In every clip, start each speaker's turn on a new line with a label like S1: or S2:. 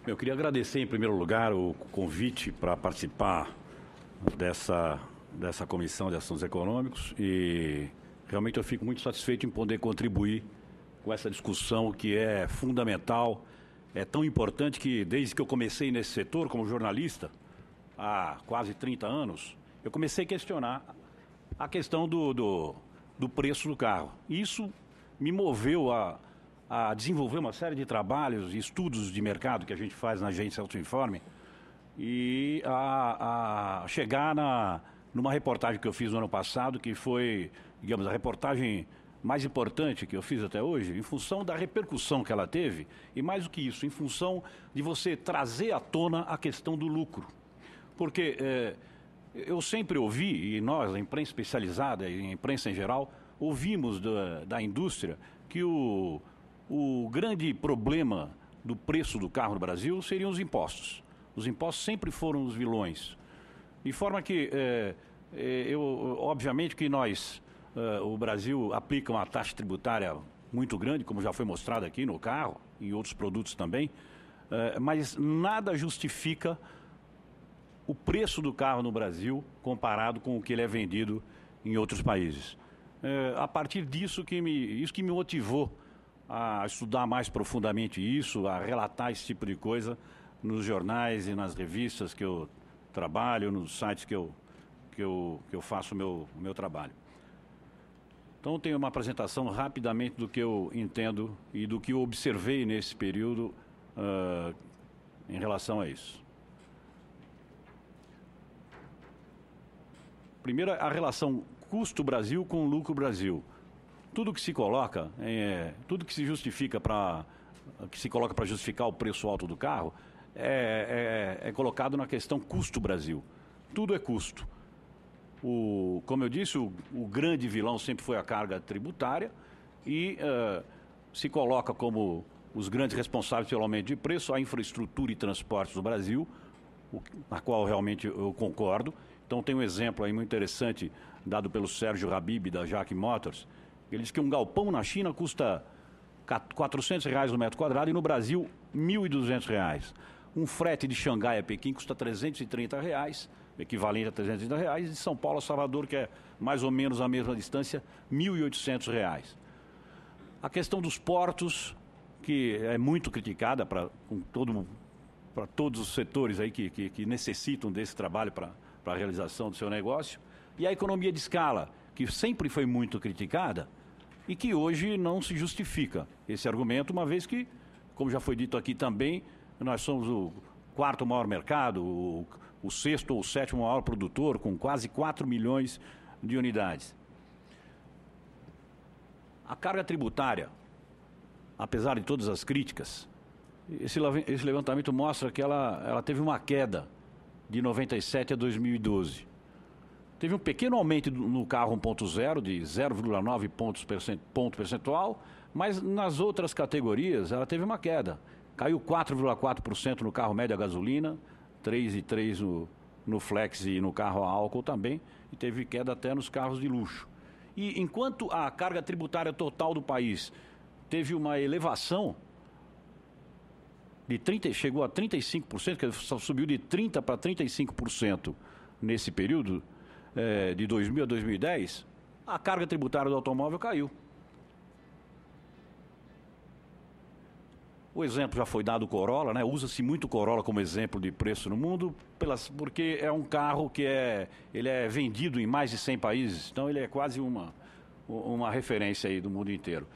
S1: Eu queria agradecer, em primeiro lugar, o convite para participar dessa Comissão de Assuntos Econômicos e realmente eu fico muito satisfeito em poder contribuir com essa discussão que é fundamental, é tão importante que desde que eu comecei nesse setor como jornalista, há quase 30 anos, eu comecei a questionar a questão do preço do carro. Isso me moveu a desenvolver uma série de trabalhos e estudos de mercado que a gente faz na agência Autoinforme e a chegar numa reportagem que eu fiz no ano passado, que foi, digamos, a reportagem mais importante que eu fiz até hoje, em função da repercussão que ela teve, e mais do que isso, em função de você trazer à tona a questão do lucro. Porque eu sempre ouvi, e nós, a imprensa especializada e a imprensa em geral, ouvimos da indústria que o grande problema do preço do carro no Brasil seriam os impostos. Os impostos sempre foram os vilões. De forma que, obviamente que o Brasil aplica uma taxa tributária muito grande, como já foi mostrado aqui no carro e em outros produtos também, mas nada justifica o preço do carro no Brasil comparado com o que ele é vendido em outros países. A partir disso isso que me motivou a estudar mais profundamente isso, a relatar esse tipo de coisa nos jornais e nas revistas que eu trabalho, nos sites que eu faço o meu trabalho. Então, tenho uma apresentação rapidamente do que eu entendo e do que eu observei nesse período em relação a isso. Primeiro, a relação custo Brasil com lucro Brasil. Tudo que se coloca, tudo que se justifica que se coloca para justificar o preço alto do carro é colocado na questão custo Brasil. Tudo é custo. Como eu disse, o grande vilão sempre foi a carga tributária e se coloca como os grandes responsáveis pelo aumento de preço a infraestrutura e transportes do Brasil, na qual realmente eu concordo. Então tem um exemplo aí muito interessante dado pelo Sérgio Habib da JAC Motors. Ele diz que um galpão na China custa R$400 no metro quadrado e no Brasil R$1.200. Um frete de Xangai a Pequim custa R$330, equivalente a R$330, e de São Paulo a Salvador, que é mais ou menos a mesma distância, R$1.800. A questão dos portos, que é muito criticada para todos os setores aí que necessitam desse trabalho para a realização do seu negócio, e a economia de escala, que sempre foi muito criticada e que hoje não se justifica esse argumento, uma vez que, como já foi dito aqui também, nós somos o quarto maior mercado, o sexto ou sétimo maior produtor, com quase 4 milhões de unidades. A carga tributária, apesar de todas as críticas, esse levantamento mostra que ela teve uma queda de 97 a 2012. Teve um pequeno aumento no carro 1.0 de 0,9 ponto percentual, mas nas outras categorias ela teve uma queda. Caiu 4,4% no carro médio a gasolina, 3,3% no flex e no carro a álcool também, e teve queda até nos carros de luxo. E enquanto a carga tributária total do país teve uma elevação chegou a 35%, que subiu de 30% para 35% nesse período, de 2000 a 2010, a carga tributária do automóvel caiu. O exemplo já foi dado, o Corolla, né? Usa-se muito o Corolla como exemplo de preço no mundo, porque é um carro que ele é vendido em mais de 100 países, então ele é quase uma referência aí do mundo inteiro.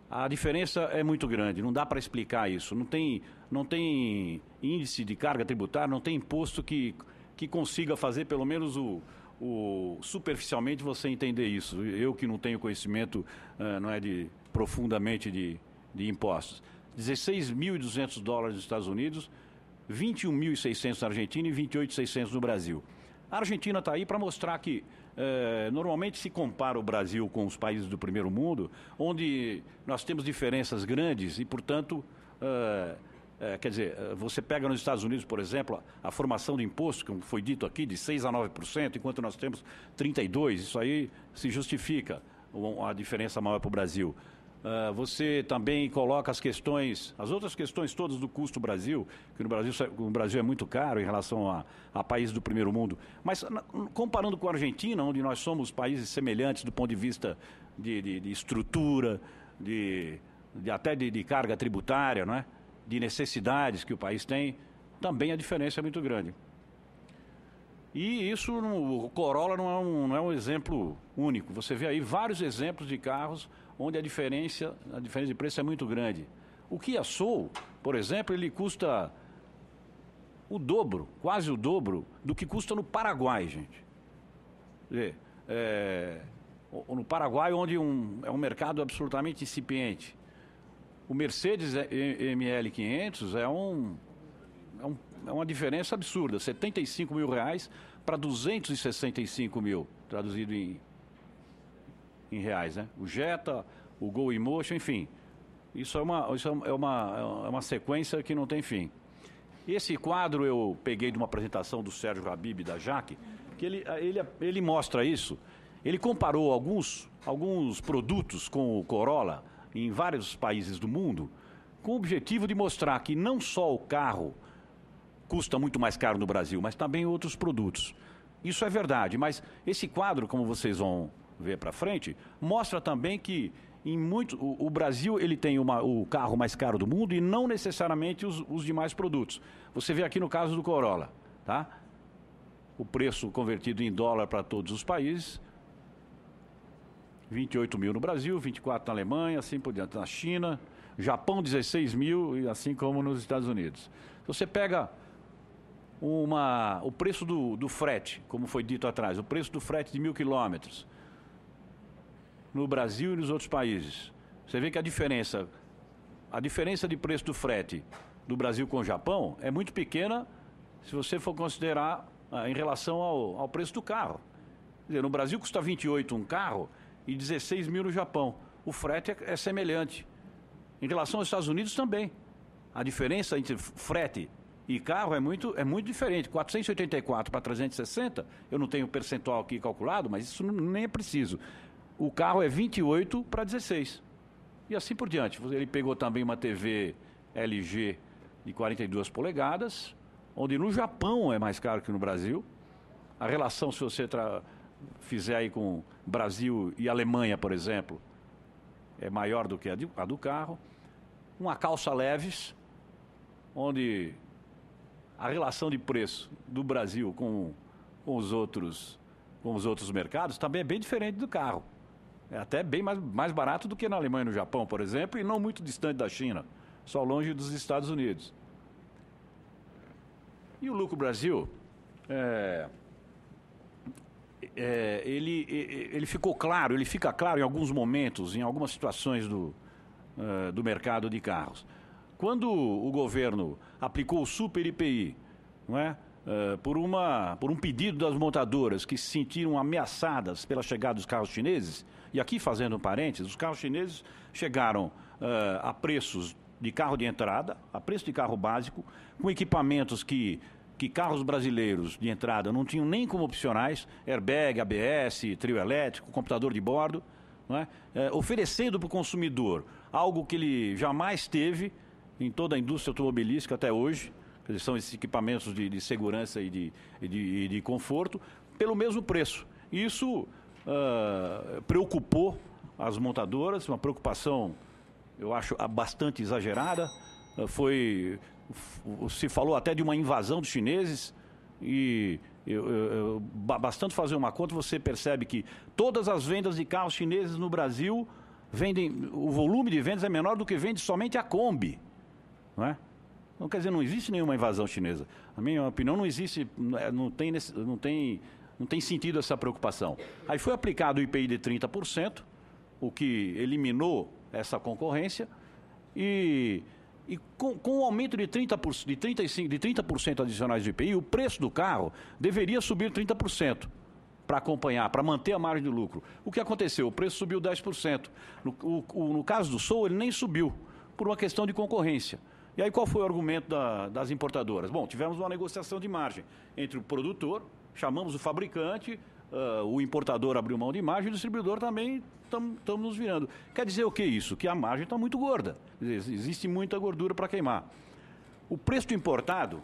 S1: A diferença é muito grande, não dá para explicar isso. Não tem índice de carga tributária, não tem imposto que consiga fazer pelo menos superficialmente você entender isso. Eu que não tenho conhecimento profundamente de impostos. $16.200 nos Estados Unidos, 21.600 na Argentina e 28.600 no Brasil. A Argentina está aí para mostrar que normalmente se compara o Brasil com os países do primeiro mundo, onde nós temos diferenças grandes e, portanto, quer dizer, você pega nos Estados Unidos, por exemplo, a formação de imposto, como foi dito aqui, de 6% a 9%, enquanto nós temos 32%. Isso aí se justifica a diferença maior para o Brasil. Você também coloca as outras questões todas do custo Brasil, que o Brasil é muito caro em relação a países do primeiro mundo. Mas comparando com a Argentina, onde nós somos países semelhantes do ponto de vista de estrutura, até de carga tributária, não é? De necessidades que o país tem, também a diferença é muito grande. E isso, o Corolla não é um exemplo único. Você vê aí vários exemplos de carros onde a diferença de preço é muito grande. O Kia Soul, por exemplo, ele custa o dobro, quase o dobro, do que custa no Paraguai, gente. No Paraguai, onde é um mercado absolutamente incipiente. O Mercedes ML500 é uma diferença absurda, R$75 mil para 265 mil, traduzido em reais, né? O Jetta, o Gol Emotion, enfim. Isso é uma sequência que não tem fim. Esse quadro eu peguei de uma apresentação do Sérgio Habib, da Jaque, que ele mostra isso. Ele comparou alguns produtos com o Corolla em vários países do mundo, com o objetivo de mostrar que não só o carro custa muito mais caro no Brasil, mas também outros produtos. Isso é verdade, mas esse quadro, como vocês vão ver para frente, mostra também que o Brasil ele tem o carro mais caro do mundo e não necessariamente os demais produtos. Você vê aqui no caso do Corolla, tá? O preço convertido em dólar para todos os países, 28 mil no Brasil, 24 na Alemanha, assim por diante. Na China, Japão 16 mil, e assim como nos Estados Unidos. Você pega o preço do frete, como foi dito atrás, o preço do frete de 1.000 quilômetros no Brasil e nos outros países. Você vê que a diferença de preço do frete do Brasil com o Japão é muito pequena se você for considerar em relação ao preço do carro. Quer dizer, no Brasil custa 28 um carro e 16 mil no Japão. O frete é semelhante. Em relação aos Estados Unidos também. A diferença entre frete e carro é muito diferente. 484 para 360, eu não tenho o percentual aqui calculado, mas isso nem é preciso. O carro é 28 para 16. E assim por diante. Ele pegou também uma TV LG de 42 polegadas, onde no Japão é mais caro que no Brasil. A relação, se você fizer aí com Brasil e Alemanha, por exemplo, é maior do que a do carro. Uma calça leves, onde a relação de preço do Brasil com os outros mercados também é bem diferente do carro. É até bem mais barato do que na Alemanha e no Japão, por exemplo, e não muito distante da China, só longe dos Estados Unidos. E o lucro Brasil, ele fica claro em alguns momentos, em algumas situações do mercado de carros. Quando o governo aplicou o Super IPI, não é? Por um pedido das montadoras que se sentiram ameaçadas pela chegada dos carros chineses, e aqui fazendo um parênteses, os carros chineses chegaram a preços de carro de entrada, a preço de carro básico, com equipamentos que carros brasileiros de entrada não tinham nem como opcionais, airbag, ABS, trio elétrico, computador de bordo, não é? Oferecendo para o consumidor algo que ele jamais teve em toda a indústria automobilística até hoje, que são esses equipamentos de segurança e de conforto, pelo mesmo preço. Isso preocupou as montadoras, uma preocupação, eu acho, bastante exagerada. Se falou até de uma invasão dos chineses e bastante fazer uma conta, você percebe que todas as vendas de carros chineses no Brasil o volume de vendas é menor do que vende somente a Kombi, não é? Então, quer dizer, não existe nenhuma invasão chinesa. Na minha opinião, não existe, não tem sentido essa preocupação. Aí foi aplicado o IPI de 30%, o que eliminou essa concorrência, e com o aumento de 30% adicionais do IPI, o preço do carro deveria subir 30% para acompanhar, para manter a margem de lucro. O que aconteceu? O preço subiu 10%. No caso do Soul, ele nem subiu, por uma questão de concorrência. E aí qual foi o argumento das importadoras? Bom, tivemos uma negociação de margem entre o produtor, chamamos o fabricante, o importador abriu mão de margem, o distribuidor também estamos nos virando. Quer dizer o que isso? Que a margem está muito gorda. Existe muita gordura para queimar. O preço do importado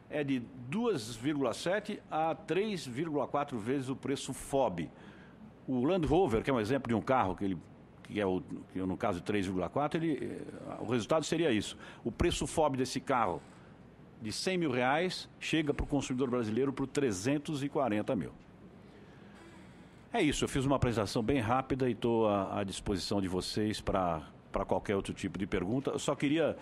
S1: é de 2,7 a 3,4 vezes o preço FOB. O Land Rover, que é um exemplo de um carro que no caso de 3,4, o resultado seria isso. O preço FOB desse carro de R$100 mil chega para o consumidor brasileiro por 340 mil. É isso, eu fiz uma apresentação bem rápida e estou à disposição de vocês para qualquer outro tipo de pergunta. Eu só queria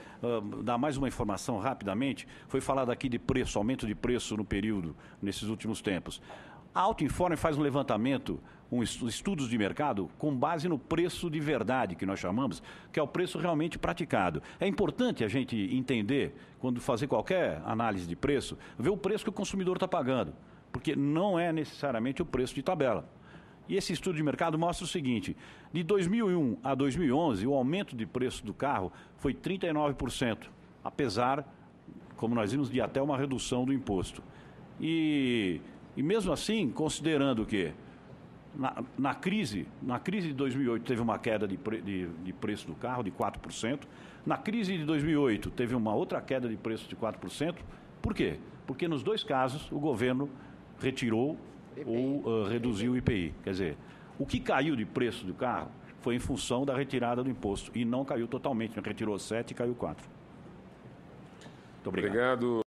S1: dar mais uma informação rapidamente. Foi falado aqui de preço, aumento de preço no período, nesses últimos tempos. A Autoinforme faz um levantamento, estudos de mercado, com base no preço de verdade, que nós chamamos, que é o preço realmente praticado. É importante a gente entender, quando fazer qualquer análise de preço, ver o preço que o consumidor está pagando, porque não é necessariamente o preço de tabela. E esse estudo de mercado mostra o seguinte: de 2001 a 2011, o aumento de preço do carro foi 39%, apesar, como nós vimos, de até uma redução do imposto. E mesmo assim, considerando que na crise de 2008 teve uma queda de preço do carro de 4%, na crise de 2008 teve uma outra queda de preço de 4%. Por quê? Porque nos dois casos o governo retirou ou reduziu o IPI. Quer dizer, o que caiu de preço do carro foi em função da retirada do imposto e não caiu totalmente, retirou 7 e caiu 4. Muito obrigado.